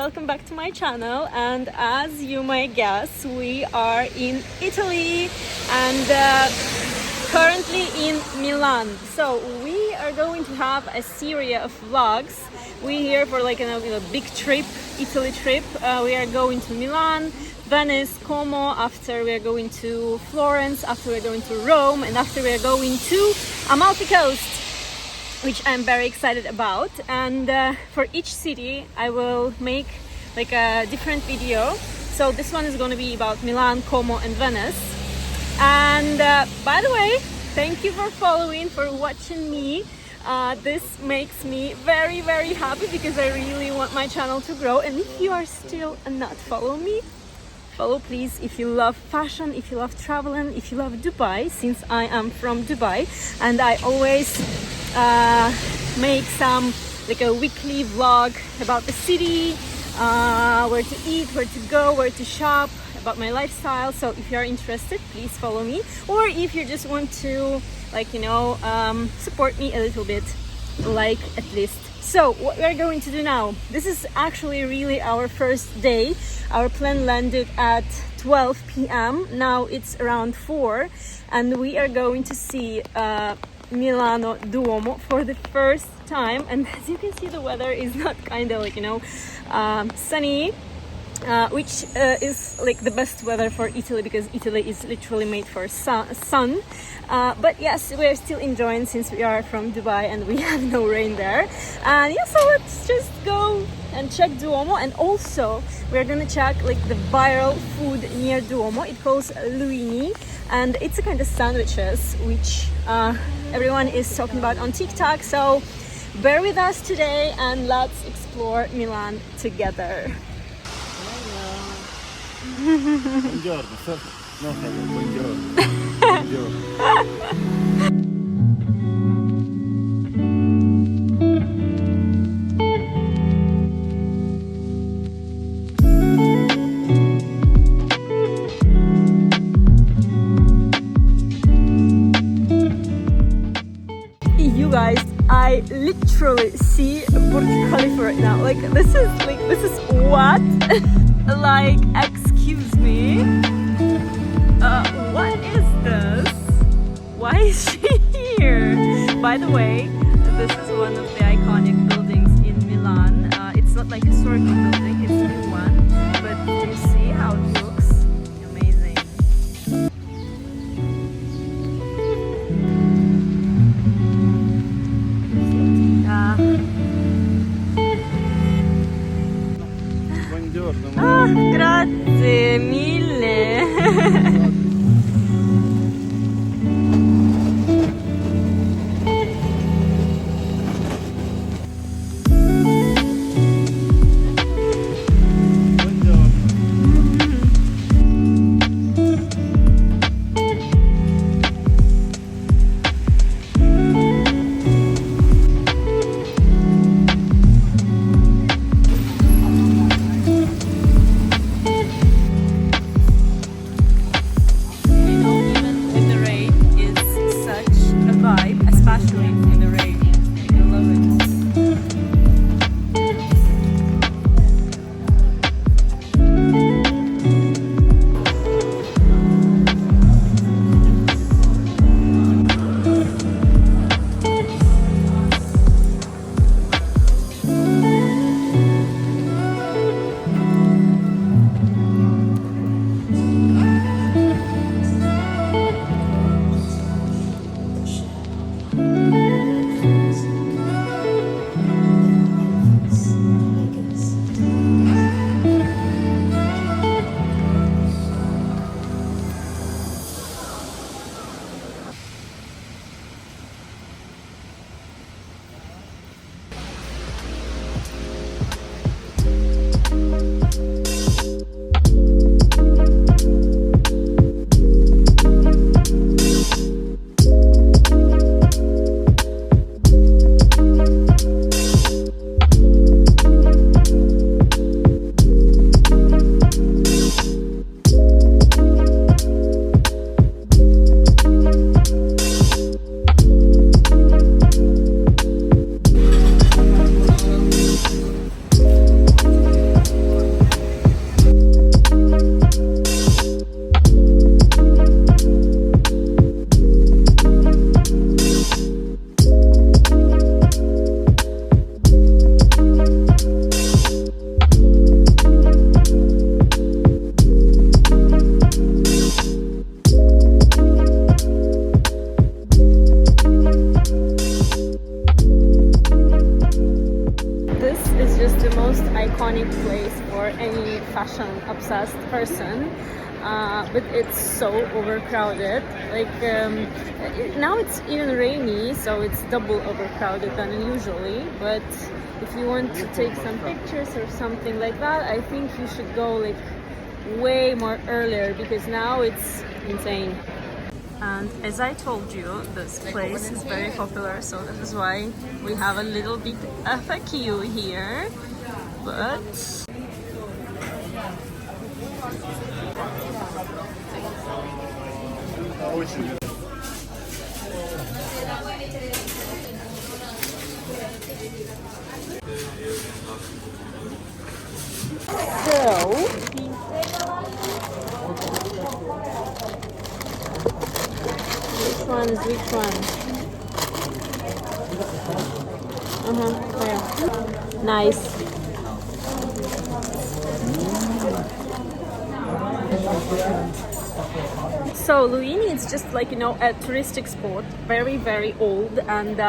welcome back to my channel. And as you might guess, we are in Italy and currently in Milan. So we are going to have a series of vlogs. We're here for like a big trip, Italy trip. We are going to Milan, Venice, Como, after we are going to Florence, after we are going to Rome, and after we are going to Amalfi Coast, which I'm very excited about. And for each city I will make like a different video. So this one is going to be about Milan, Como and Venice. And by the way, thank you for following, for watching me. This makes me very happy because I really want my channel to grow. And if you are still not following me, follow please. If you love fashion, if you love traveling, if you love Dubai, since I am from Dubai and I always make some like a weekly vlog about the city, where to eat, where to go, where to shop, about my lifestyle. So if you are interested, please follow me. Or if you just want to support me a little bit, like at least. So what we're going to do now, this is actually really our first day. Our plane landed at 12 p.m. Now it's around 4 and we are going to see Milano Duomo for the first time. And as you can see, the weather is not kind of like sunny, which is like the best weather for Italy because Italy is literally made for sun. But yes, we are still enjoying since we are from Dubai and we have no rain there. And yeah, so let's just go and check Duomo. And also we're gonna check like the viral food near Duomo. It calls Luini and it's a kind of sandwiches which everyone is talking about on TikTok. So bear with us today and let's explore Milan together. Buongiorno. No, buongiorno. Buongiorno. You guys, I literally see Burj Khalifa right now. Like this is what? Like, excuse me. What is this? Why is she here? By the way, this is one of the iconic buildings in Milan. It's not like a historical building, it's a new one. But you see how it looks? Amazing. Buongiorno. Grazie mille. iconic place for any fashion obsessed person. But it's so overcrowded. Like now it's even rainy, so it's double overcrowded than usually. But if you want to take some pictures or something like that, I think you should go like way more earlier, because now it's insane. And as I told you, this place is very popular, so that is why we have a little bit of a queue here. But which one? There. Nice. So Luini is just like, you know, a touristic spot, very, very old, and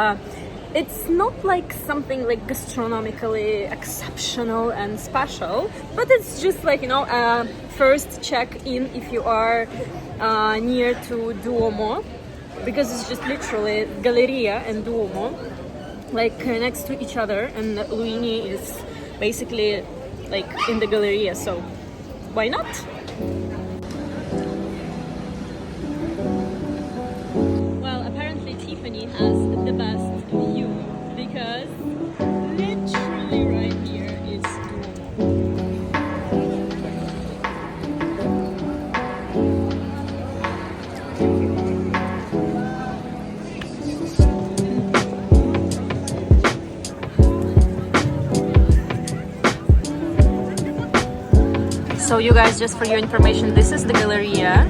it's not like something like gastronomically exceptional and special, but it's just like, you know, first check in if you are near to Duomo, because it's just literally Galleria and Duomo, like next to each other, and Luini is basically like in the Galleria, so why not? Well, apparently Tiffany has the best view, because literally right here is Duomo. So you guys, just for your information, this is the Galleria,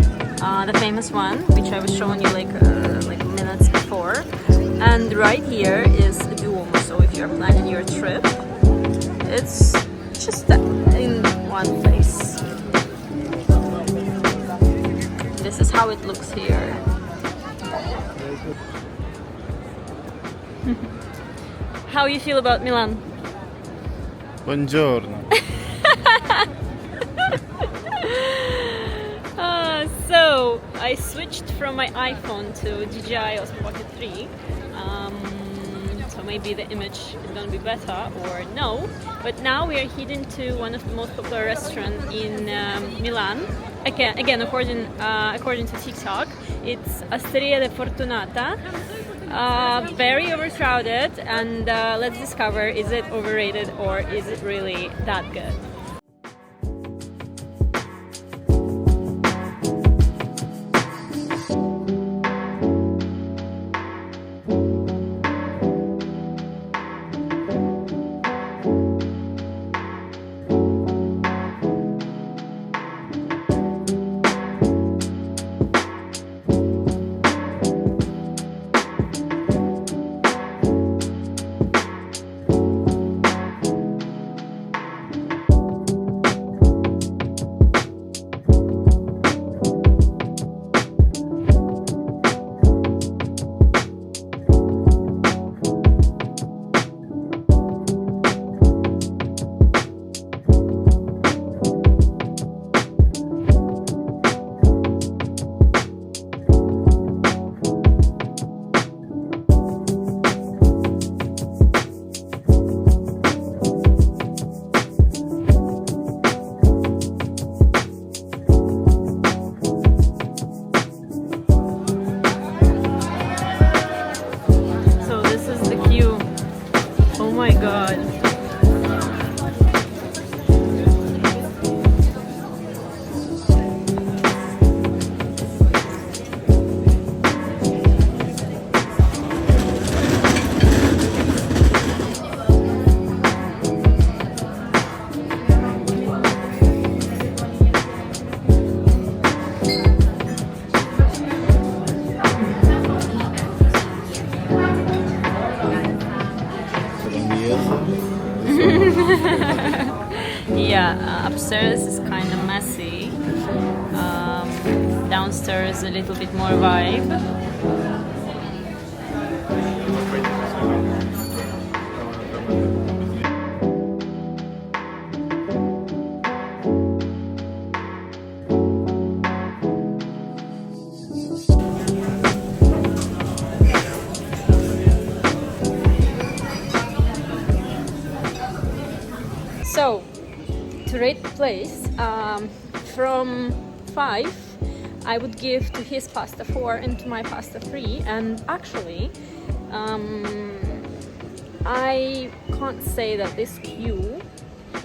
the famous one, which I was showing you like minutes before. And right here is Duomo. So if you're planning your trip, it's just in one place. This is how it looks here. How you feel about Milan? Buongiorno. So I switched from my iPhone to DJI Osmo Pocket 3. So maybe the image is gonna be better or no. But now we are heading to one of the most popular restaurants in Milan. Again, according to TikTok, it's Osteria Da Fortunata. Very overcrowded, and let's discover, is it overrated or is it really that good? Yeah, upstairs is kind of messy. Downstairs a little bit more vibe. So, to rate the place, from 5, I would give to his pasta 4 and to my pasta 3. And actually, I can't say that this queue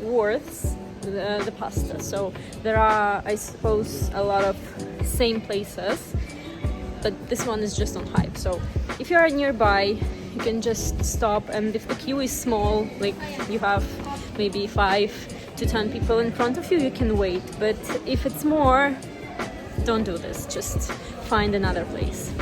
worth the pasta. So there are, I suppose, a lot of same places, but this one is just on hype. So if you are nearby, you can just stop, and if the queue is small, like you have maybe 5 to 10 people in front of you, you can wait. But if it's more, don't do this, just find another place.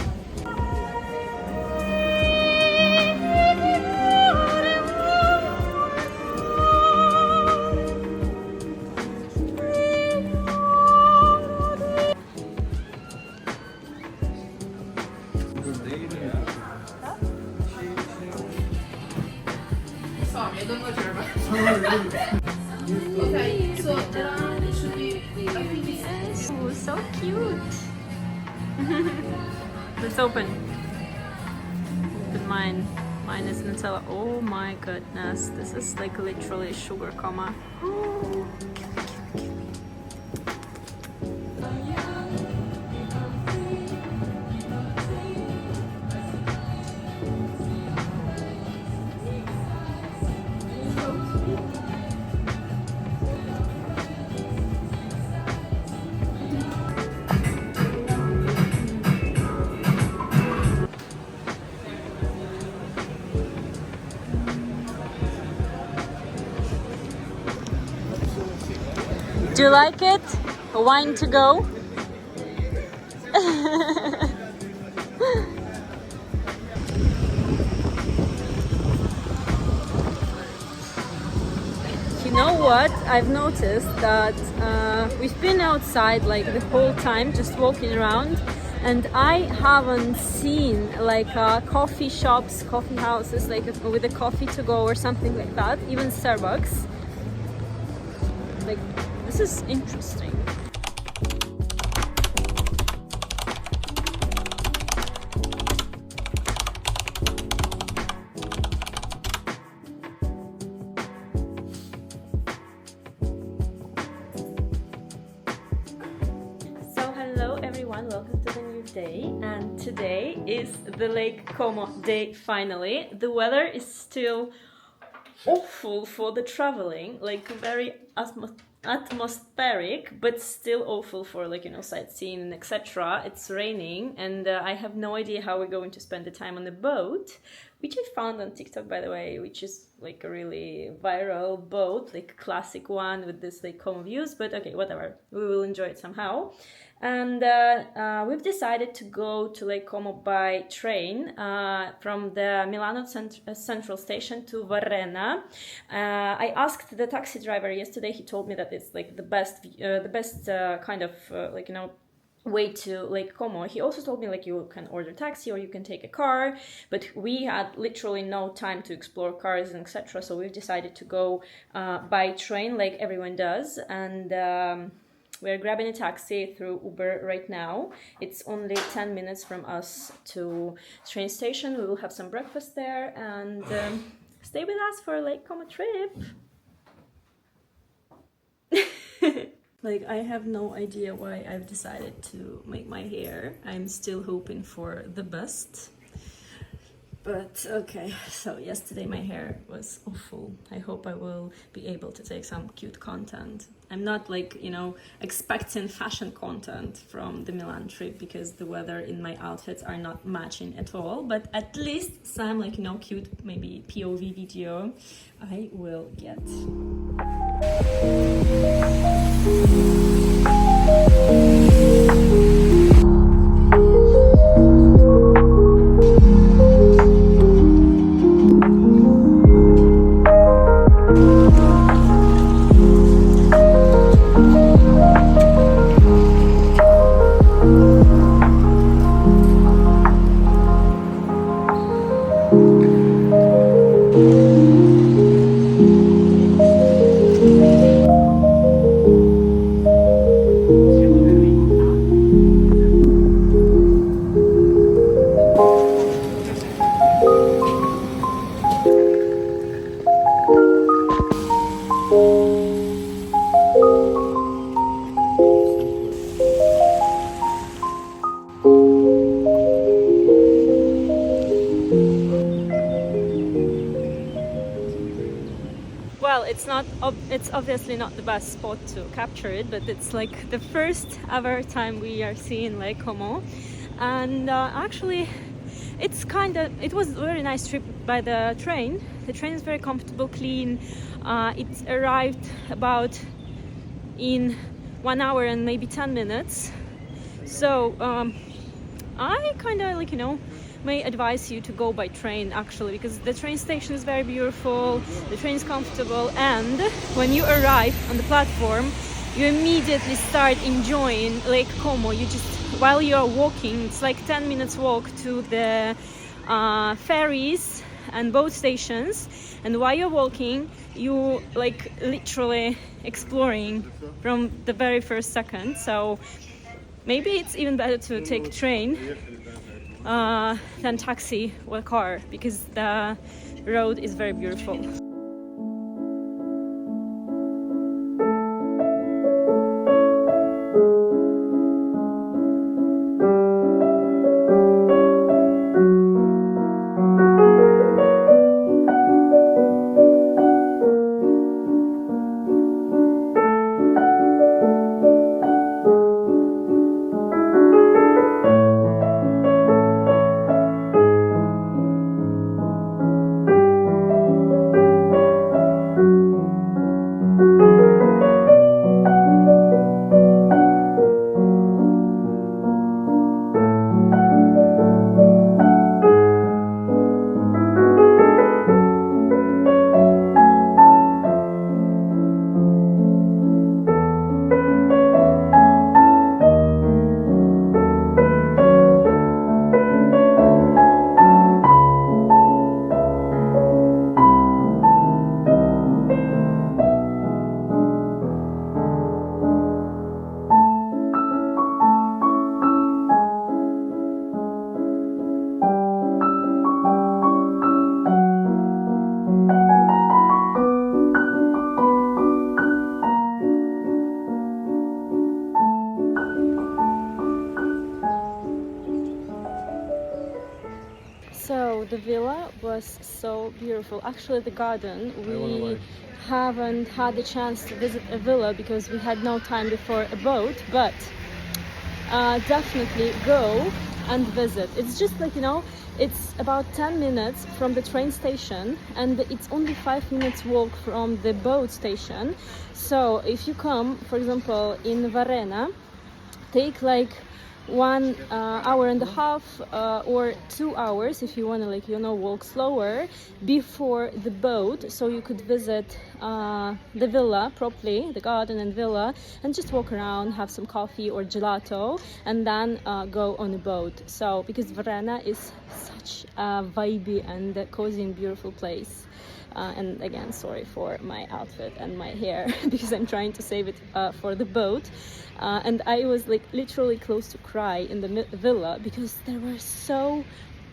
Okay, so it should be, I think it's... Oh, so cute. Let's open. Open mine. Mine is Nutella. Oh my goodness. This is like literally sugar coma. Oh. Do you like it? A wine to go? You know what? I've noticed that we've been outside like the whole time, just walking around, and I haven't seen like coffee shops, coffee houses, like with a coffee to go or something like that, even Starbucks. Like, this is interesting. So hello everyone, welcome to the new day, and today is the Lake Como day finally. The weather is still awful for the traveling, like very atmospheric, but still awful for, like, you know, sightseeing and etc. It's raining, and I have no idea how we're going to spend the time on the boat, which I found on TikTok, by the way, which is like a really viral boat, like classic one with this like Como views. But okay, whatever, we will enjoy it somehow. And we've decided to go to Lake Como by train from the Milano Central Station to Varenna. I asked the taxi driver yesterday. He told me that it's like the best kind of like, you know, way to Lake Como. He also told me like you can order taxi or you can take a car, but we had literally no time to explore cars and etc. So we've decided to go by train, like everyone does, and we're grabbing a taxi through Uber right now. It's only 10 minutes from us to train station. We will have some breakfast there and stay with us for a Lake Como trip. Like, I have no idea why I've decided to make my hair. I'm still hoping for the best. But okay, so yesterday my hair was awful. I hope I will be able to take some cute content. I'm not like, you know, expecting fashion content from the Milan trip because the weather in my outfits are not matching at all. But at least some, like, you know, cute maybe POV video I will get. it's obviously not the best spot to capture it, but it's like the first ever time we are seeing Lake Como. And actually it was a very nice trip by the train. The train is very comfortable, clean. It arrived about in 1 hour and maybe 10 minutes. So I kind of like, may advise you to go by train actually, because the train station is very beautiful, the train is comfortable, and when you arrive on the platform you immediately start enjoying Lake Como. You just, while you're walking, it's like 10 minutes walk to the ferries and boat stations, and while you're walking you like literally exploring from the very first second. So maybe it's even better to take train than taxi or car, because the road is very beautiful. So the villa was so beautiful. Actually, the garden, we haven't had the chance to visit a villa because we had no time before a boat, but definitely go and visit. It's just like, it's about 10 minutes from the train station, and it's only 5 minutes walk from the boat station. So if you come, for example, in Varenna, take like 1 hour and a half or 2 hours if you want to walk slower before the boat, so you could visit the villa properly, the garden and villa, and just walk around, have some coffee or gelato, and then go on a boat. So because Varenna is such a vibey and cozy and beautiful place. And again, sorry for my outfit and my hair because I'm trying to save it for the boat. And I was like literally close to cry in the villa because there were so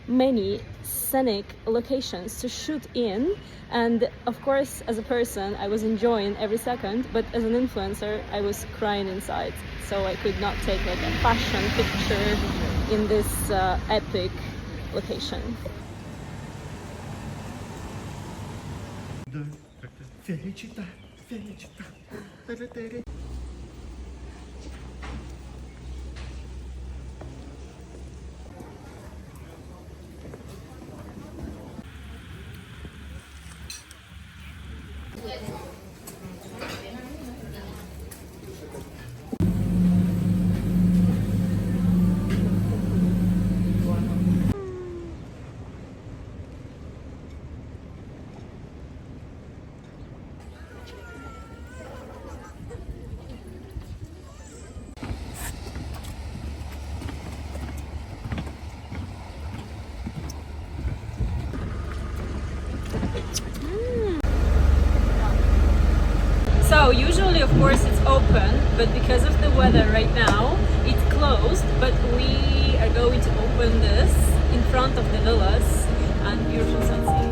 many scenic locations to shoot in. And of course, as a person, I was enjoying every second, but as an influencer, I was crying inside. So I could not take like a fashion picture in this epic location. Felicità, felicità. So usually, of course, it's open, but because of the weather right now, it's closed. But we are going to open this in front of the villas and beautiful sightseeing.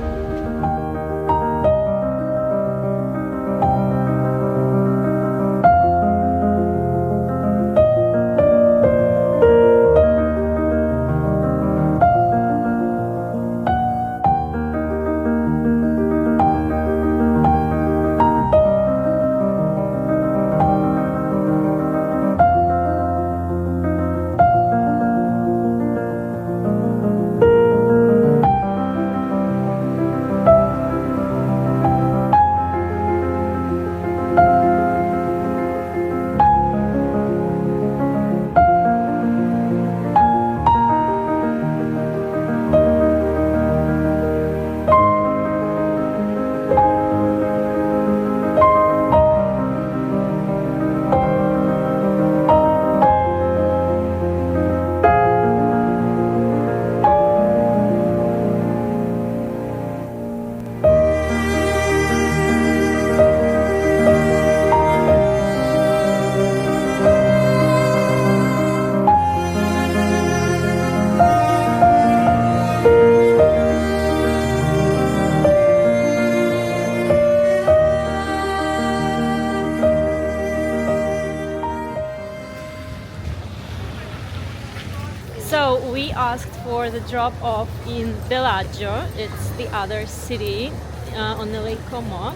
for the drop-off in Bellagio. It's the other city on the Lake Como.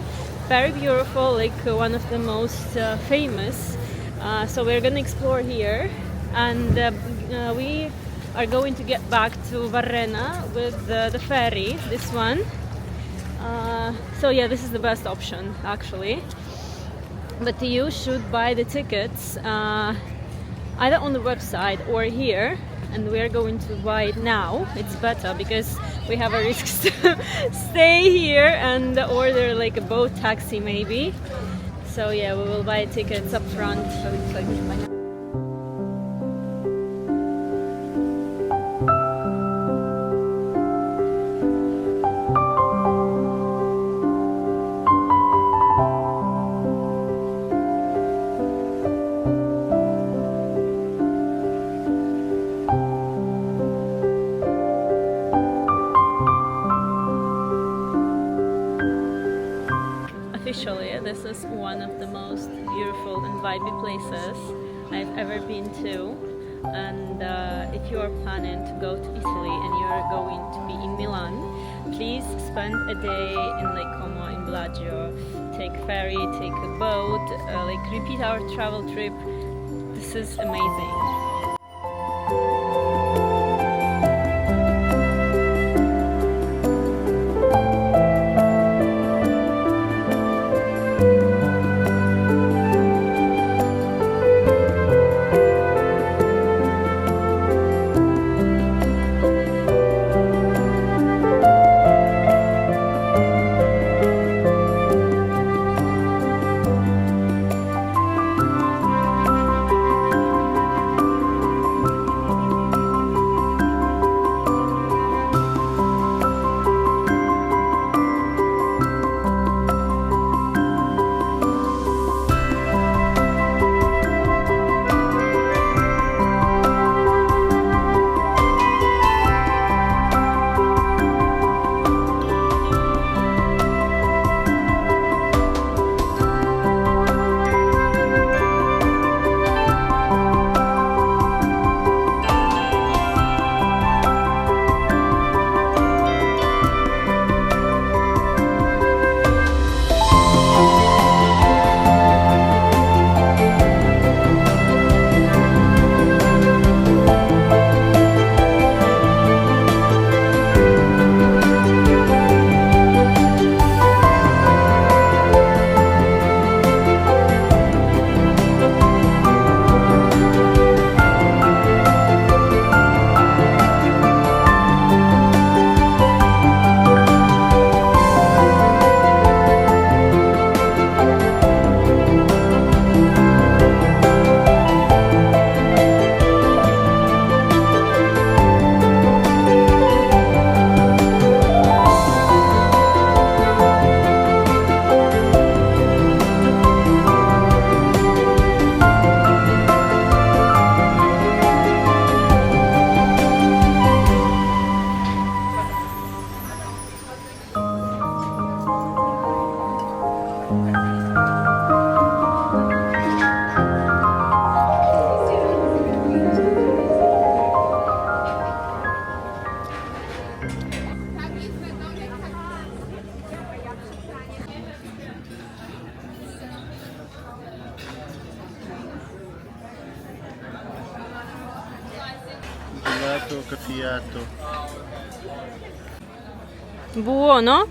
Very beautiful, like one of the most famous. So we're gonna explore here, and we are going to get back to Varenna with the ferry, this one. So yeah, this is the best option actually. But you should buy the tickets either on the website or here, and we're going to buy it now. It's better because we have a risk to stay here and order like a boat taxi maybe. So yeah, we will buy tickets up front. Officially, this is one of the most beautiful and vibey places I've ever been to. And if you are planning to go to Italy and you are going to be in Milan, please spend a day in Lake Como in Bellagio. Take ferry, take a boat, like repeat our travel trip. This is amazing. Gelato caffiato. Buono?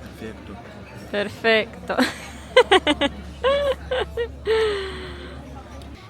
Perfetto. Perfetto.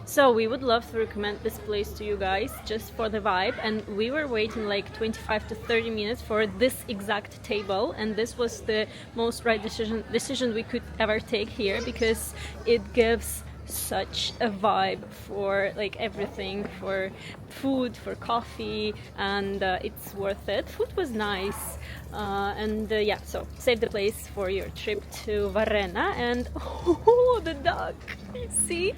So we would love to recommend this place to you guys just for the vibe, and we were waiting like 25 to 30 minutes for this exact table, and this was the most right decision we could ever take here, because it gives such a vibe for like everything, for food, for coffee, and it's worth it. Food was nice, and yeah, so save the place for your trip to Varenna. And oh, the duck, see?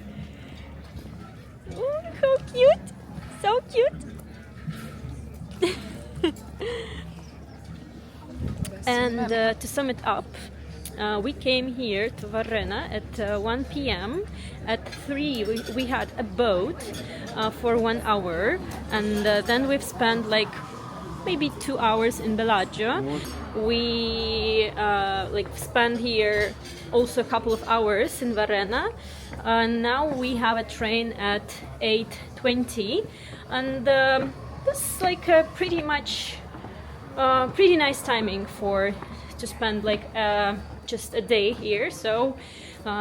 Oh, how cute, so cute. And to sum it up, we came here to Varenna at 1 p.m. At 3 we had a boat for 1 hour, and then we've spent like maybe 2 hours in Bellagio. We like spent here also a couple of hours in Varenna. Now we have a train at 8:20, and this is like a pretty nice timing to spend like just a day here. So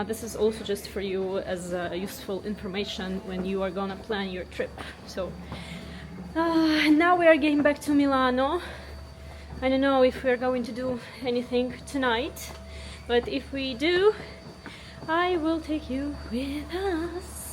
this is also just for you as useful information when you are gonna plan your trip. So now we are getting back to Milano. I don't know if we're going to do anything tonight, but if we do, I will take you with us.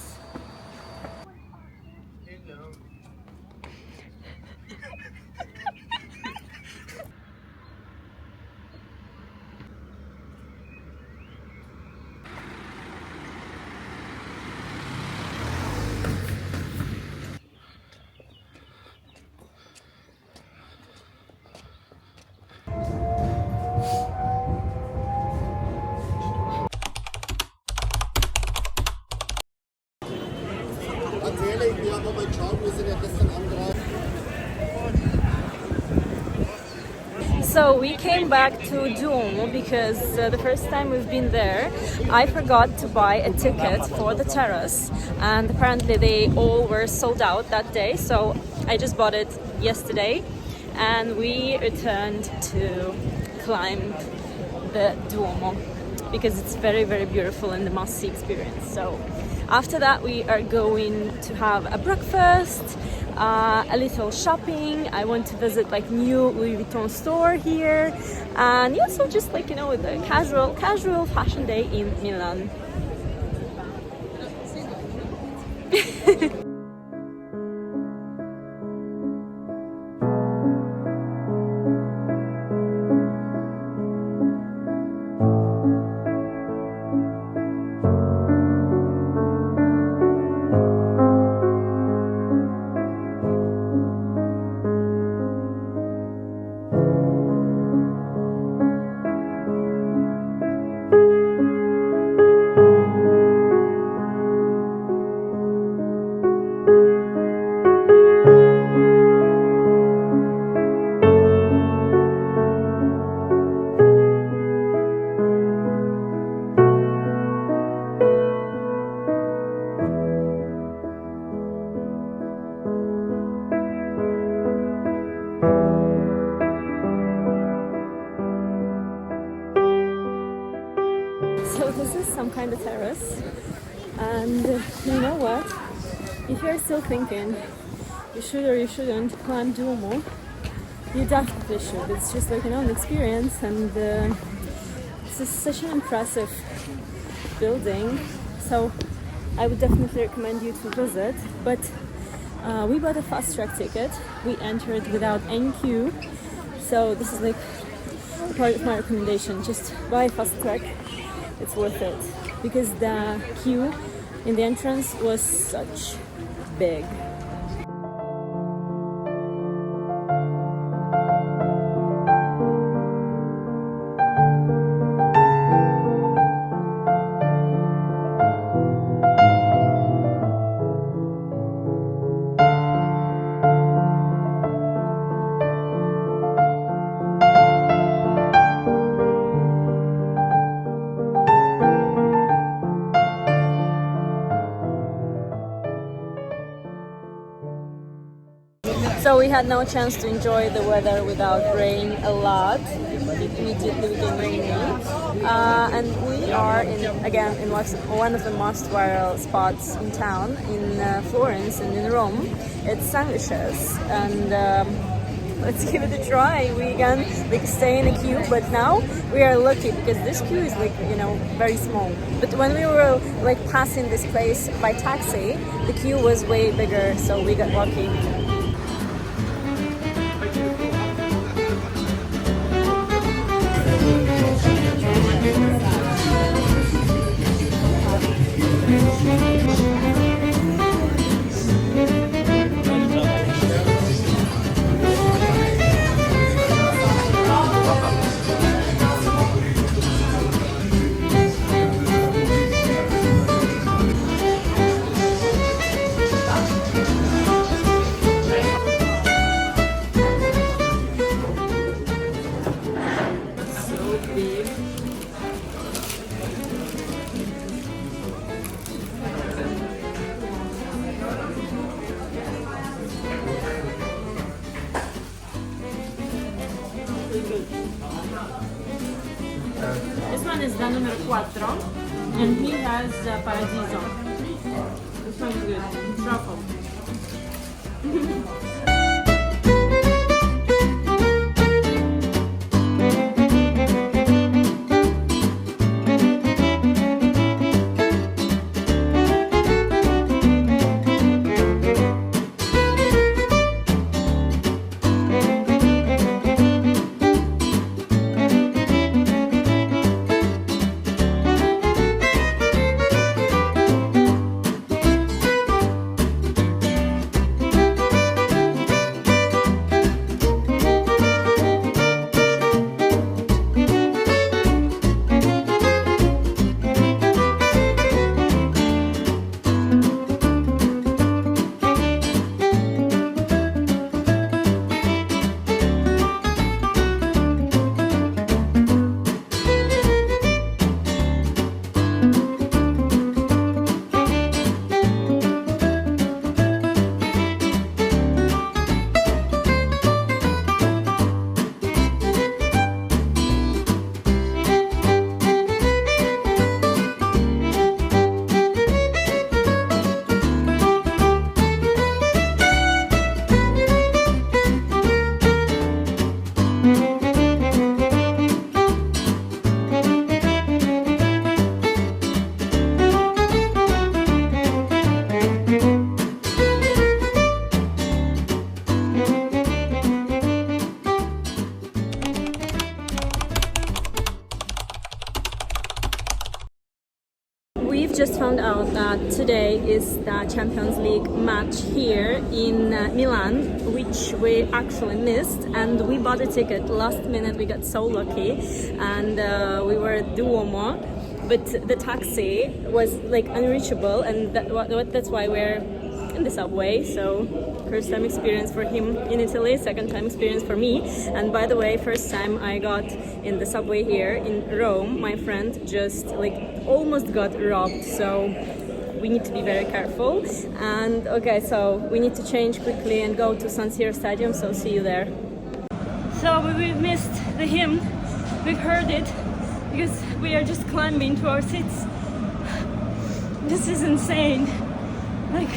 So we came back to Duomo because the first time we've been there, I forgot to buy a ticket for the terrace, and apparently they all were sold out that day. So I just bought it yesterday, and we returned to climb the Duomo because it's very, very beautiful and a must-see experience. So after that, we are going to have a breakfast, a little shopping. I want to visit like new Louis Vuitton store here, and also just like, you know, the casual fashion day in Milan. So this is some kind of terrace, and you know what? If you're still thinking you should or you shouldn't climb Duomo, you definitely should. It's just like, you know, an experience, and this is such an impressive building. So I would definitely recommend you to visit. But we bought a fast track ticket. We entered without any queue. So this is like a part of my recommendation. Just buy fast track. It's worth it because the queue in the entrance was such big. So we had no chance to enjoy the weather without rain a lot. It immediately became rainy. And we are in one of the most viral spots in town, in Florence and in Rome. It's sandwiches, and let's give it a try. We again stay in a queue, but now we are lucky because this queue is like, you know, very small. But when we were like passing this place by taxi, the queue was way bigger, so we got lucky. actually good. This one is the numero 4, and he has paradiso. This one is good. Truffle. We've just found out that today is the Champions League match here in Milan, which we actually missed, and we bought a ticket last minute. We got so lucky, and we were at Duomo, but the taxi was like unreachable, and that's why we're in the subway. So first time experience for him in Italy, second time experience for me. And by the way, first time I got in the subway here in Rome, my friend just like almost got robbed, so we need to be very careful. And okay, so we need to change quickly and go to San Siro Stadium, so see you there. So we missed the hymn, we've heard it because we are just climbing to our seats. This is insane, like,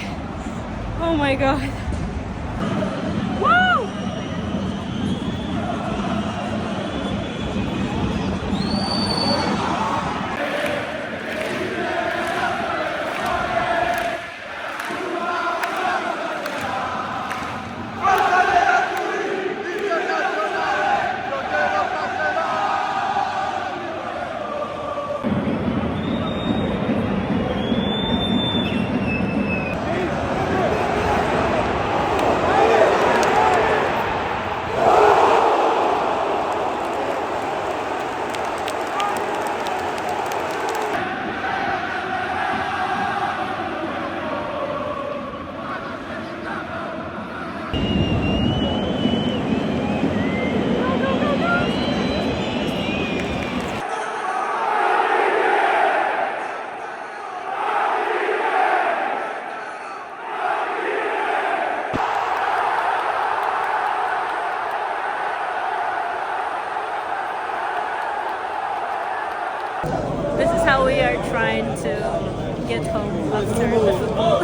oh my god. Woo! This is how we are trying to get home after the football.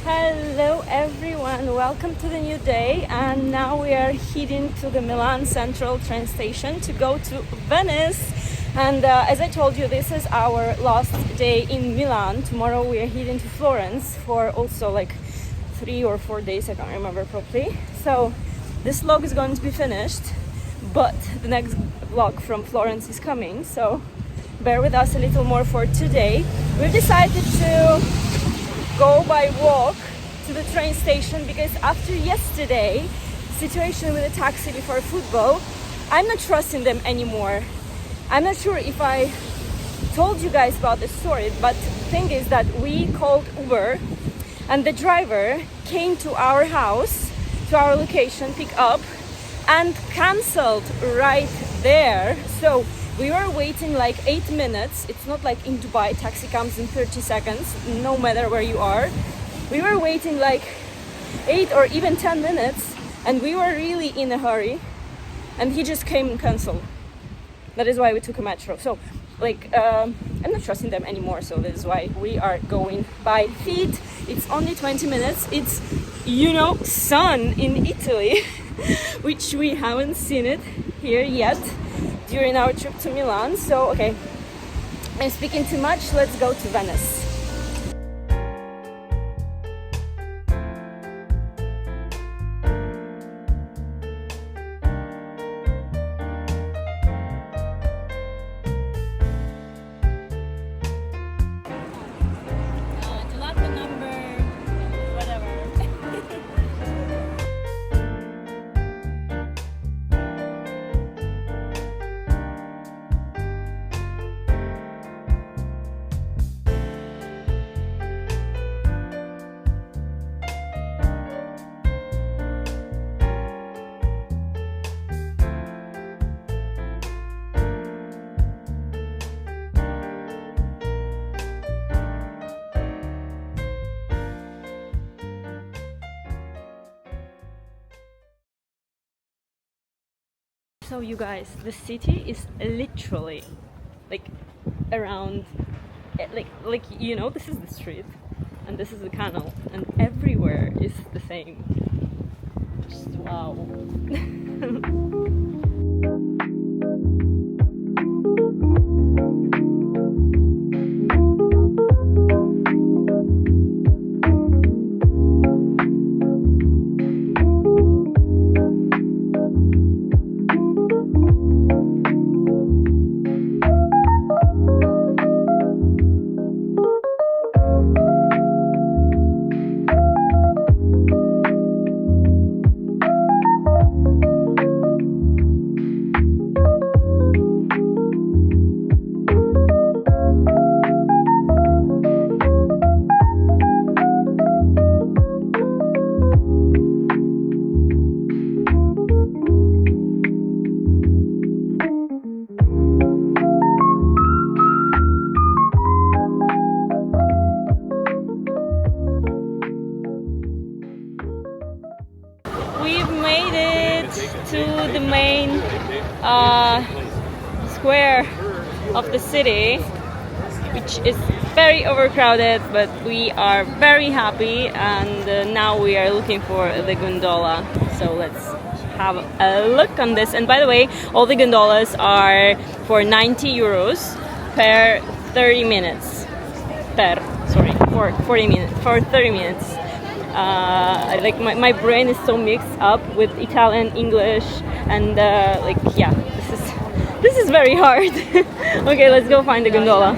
Hello everyone, welcome to the new day, and now we are heading to the Milan Central train station to go to Venice. And as I told you, this is our last day in Milan. Tomorrow we are heading to Florence for also like 3 or 4 days, I can't remember properly. So this vlog is going to be finished, but the next vlog from Florence is coming, so bear with us a little more for today. We've decided to go by walk to the train station because after yesterday situation with the taxi before football, I'm not trusting them anymore. I'm not sure if I told you guys about the story, but the thing is that we called Uber and the driver came to our house, to our location, pick up, and cancelled right there. So we were waiting like 8 minutes. It's not like in Dubai, taxi comes in 30 seconds, no matter where you are. We were waiting like 8 or even 10 minutes, and we were really in a hurry, and he just came and canceled. That is why we took a metro. So like I'm not trusting them anymore, so that is why we are going by feet. It's only 20 minutes. It's, you know, sun in Italy, which we haven't seen it here yet during our trip to Milan. So okay, I'm speaking too much. Let's go to Venice. Gelato number whatever. So you guys, the city is literally like around, like you know, this is the street and this is the canal, and everywhere is the same. Just wow. We've made it to the main square of the city, which is very overcrowded, but we are very happy, and now we are looking for the gondola. So let's have a look on this. And by the way, all the gondolas are for 90 euros per 30 minutes. For 40 minutes, for 30 minutes. Like my brain is so mixed up with Italian, English, and like yeah, this is very hard. Okay, let's go find the gondola.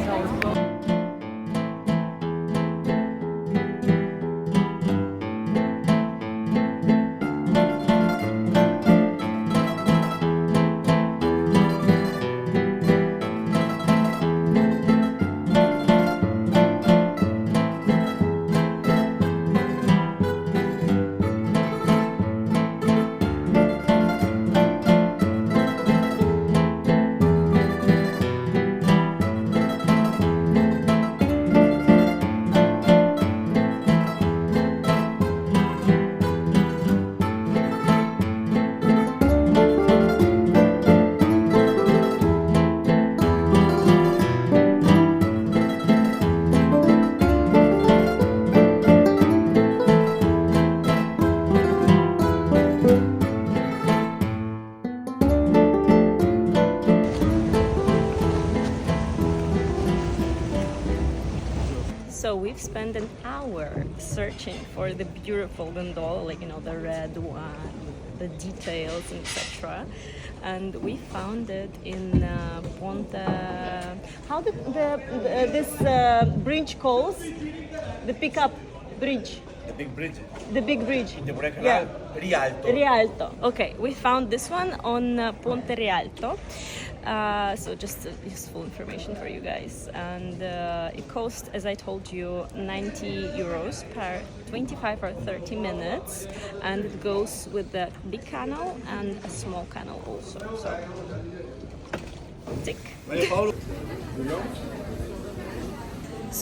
So we've spent an hour searching for the beautiful gondola, like, you know, the red one, the details, etc. And we found it in Ponte. How this bridge calls? The pickup bridge. The big bridge. The big bridge. In the Canal, Yeah. Rialto. Rialto. Okay, we found this one on Ponte Rialto. So just useful information for you guys. And it costs, as I told you, 90 euros per 25 or 30 minutes. And it goes with the big canal and a small canal also. So, tick.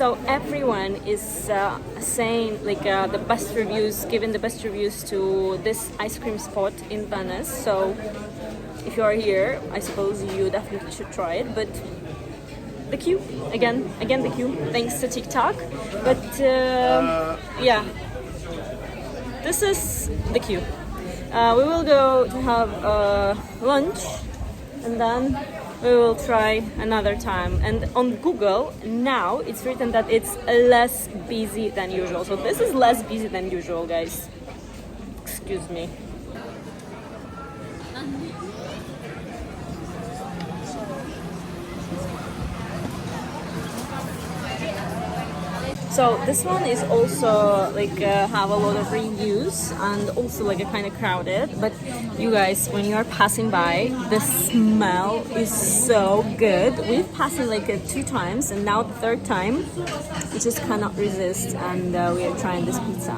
So everyone is saying like the best reviews, giving the best reviews to this ice cream spot in Venice. So if you are here, I suppose you definitely should try it. But the queue, again the queue, thanks to TikTok. But yeah, this is the queue. We will go to have lunch and then we will try another time. And on Google now it's written that it's less busy than usual. So this is less busy than usual, guys. Excuse me. So this one is also like have a lot of reviews and also like a kind of crowded. But you guys, when you are passing by, the smell is so good. We've passed it like 2 times, and now the 3rd time, we just cannot resist, and we are trying this pizza.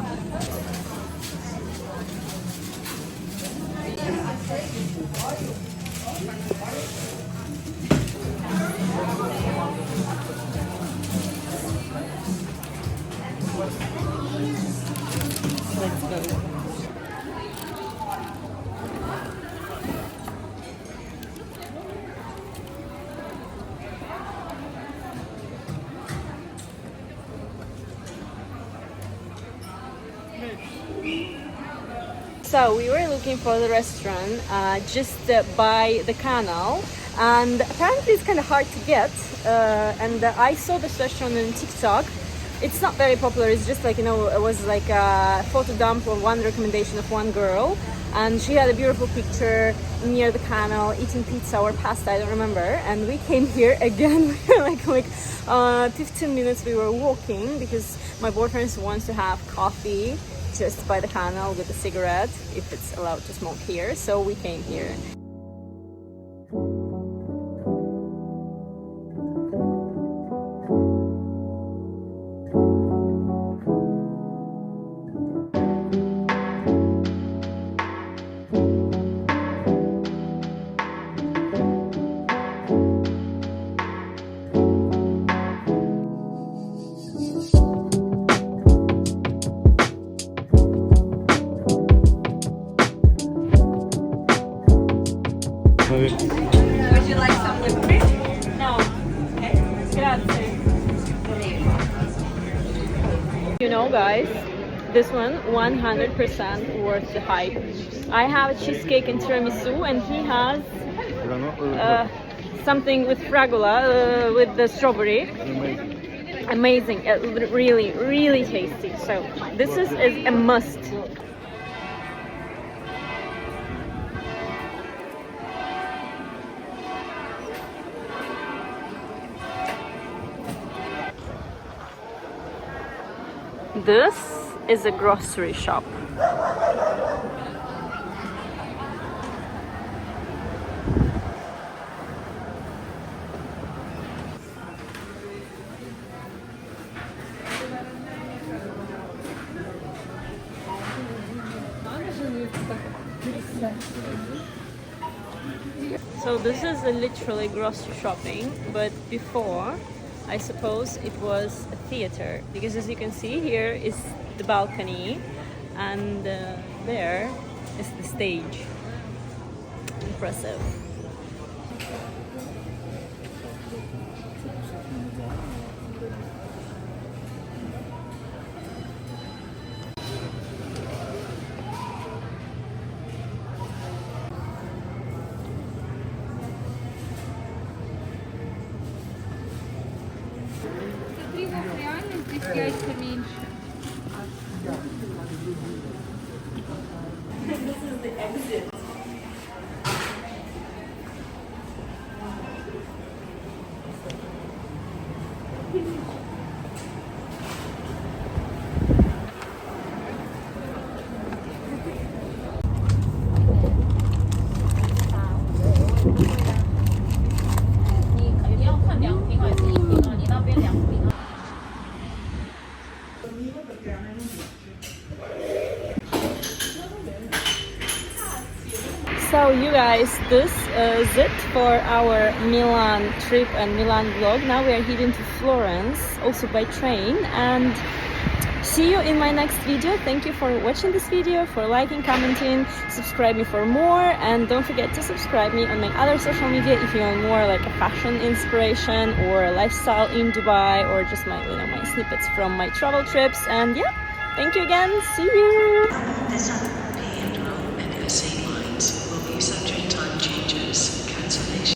Let's go. So we were looking for the restaurant just by the canal, and apparently it's kind of hard to get. And I saw this restaurant on TikTok. It's not very popular. It's just like, you know, it was like a photo dump or one recommendation of one girl, and she had a beautiful picture near the canal eating pizza or pasta, I don't remember. And we came here again. like 15 minutes we were walking because my boyfriend wants to have coffee just by the canal with a cigarette, if it's allowed to smoke here. So we came here. Would you like some whipped cream? No. Okay. Grazie. You know, guys, this one 100% worth the hype. I have a cheesecake and tiramisu, and he has something with fragola with the strawberry. Amazing. Really, really tasty. So this is a must. This is a grocery shop. So this is literally grocery shopping, but before, I suppose it was a theater, because as you can see, here is the balcony and there is the stage. Impressive. This is the exit. guys, this is it for our Milan trip and Milan vlog. Now we are heading to Florence, also by train, and see you in my next video. Thank you for watching this video, for liking, commenting, subscribing for more, and don't forget to subscribe me on my other social media if you want more like a fashion inspiration or lifestyle in Dubai, or just my my snippets from my travel trips. And yeah, thank you again. See you.